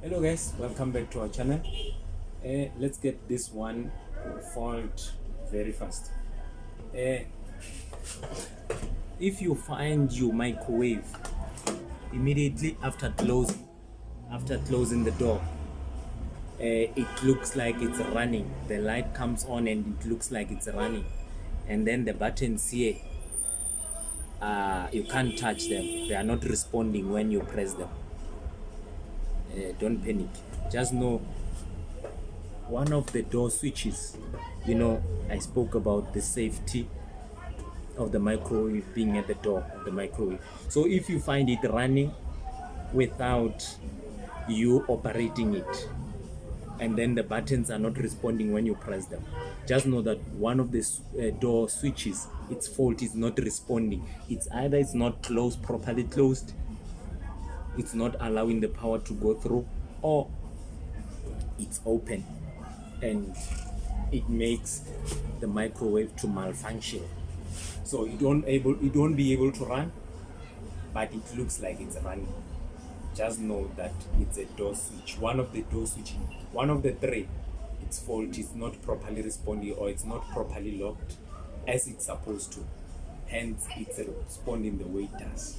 Hello guys, welcome back to our channel. Let's get this one fault very fast. Uh, if you find your microwave immediately after closing the door, it looks like it's running. The light comes on and it looks like it's running, and then the buttons here, you can't touch them. They are not responding when you press them. Don't panic. Just know one of the door switches, I spoke about the safety of the microwave being at the door of the microwave. So if you find it running without you operating it, and then the buttons are not responding when you press them, just know that one of the door switches, its fault is not responding. It's either it's not properly closed, it's not allowing the power to go through, or it's open and it makes the microwave to malfunction. So it won't be able to run, but it looks like it's running. Just know that it's a door switch. One of the three, its fault is not properly responding, or it's not properly locked as it's supposed to. Hence, it's responding the way it does.